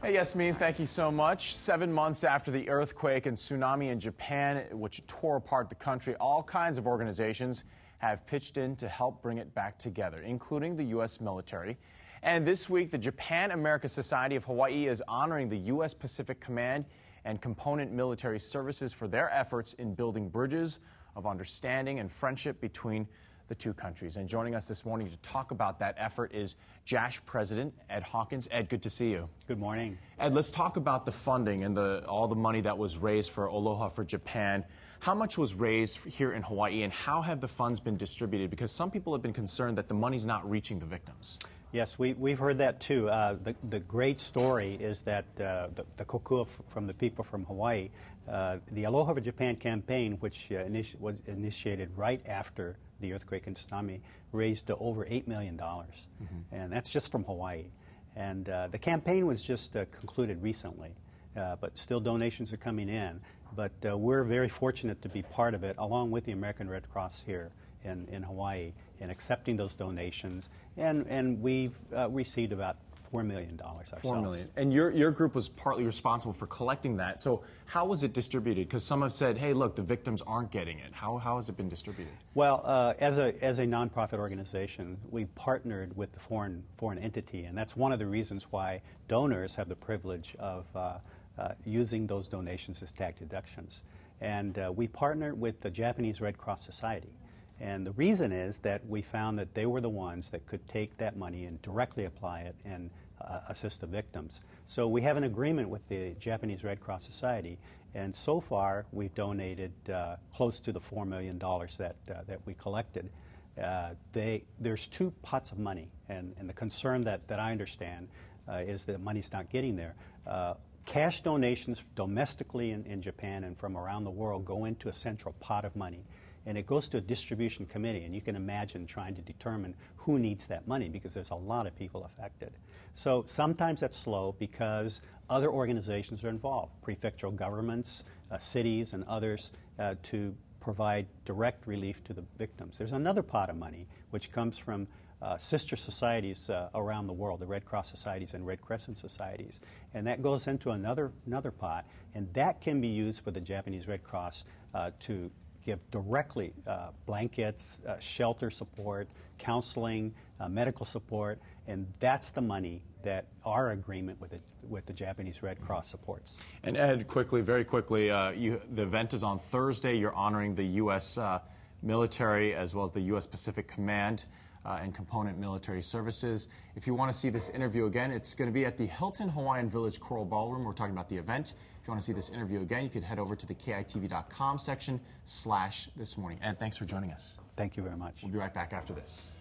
Hey, Yasmin, thank you so much. 7 months after the earthquake and tsunami in Japan, which tore apart the country, all kinds of organizations have pitched in to help bring it back together, including the U.S. military. And this week, the Japan America Society of Hawaii is honoring the U.S. Pacific Command and component military services for their efforts in building bridges of understanding and friendship between the two countries. And joining us this morning to talk about that effort is JASH President Ed Hawkins. Ed, good to see you. Good morning. Ed, let's talk about the funding and all the money that was raised for Aloha for Japan. How much was raised here in Hawaii, and how have the funds been distributed? Because some people have been concerned that the money's not reaching the victims. Yes, we've heard that too. The great story is that the kokua from the people from Hawaii, the Aloha for Japan campaign, which was initiated right after the earthquake and tsunami, raised over $8 million. And that's just from Hawaii. And the campaign was just concluded recently. But still donations are coming in. But we're very fortunate to be part of it, along with the American Red Cross here in Hawaii, in accepting those donations. And we've received about $4 million ourselves. $4 million. And your group was partly responsible for collecting that. So how was it distributed? Because some have said, hey, look, the victims aren't getting it. How has it been distributed? Well, as a nonprofit organization, we partnered with the foreign entity, and that's one of the reasons why donors have the privilege of using those donations as tax deductions. And we partnered with the Japanese Red Cross Society. And the reason is that we found that they were the ones that could take that money and directly apply it and assist the victims. So we have an agreement with the Japanese Red Cross Society, and so far we've donated close to the $4 million that we collected. There's two pots of money, and the concern that I understand is that money's not getting there. Cash donations domestically in Japan and from around the world go into a central pot of money. And it goes to a distribution committee, and you can imagine trying to determine who needs that money because there's a lot of people affected. So sometimes that's slow because other organizations are involved, prefectural governments, cities, and others to provide direct relief to the victims. There's another pot of money which comes from sister societies around the world, the Red Cross societies and Red Crescent societies. And that goes into another pot, and that can be used for the Japanese Red Cross to give directly blankets, shelter support, counseling, medical support, and that's the money that our agreement with the Japanese Red Cross supports. And Ed, very quickly, the event is on Thursday. You're honoring the U.S. military as well as the U.S. Pacific Command and component military services. If you want to see this interview again, it's going to be at the Hilton Hawaiian Village Coral Ballroom. We're talking about the event. If you want to see this interview again, you can head over to the KITV.com section /thismorning. Ed, thanks for joining us. Thank you very much. We'll be right back after this.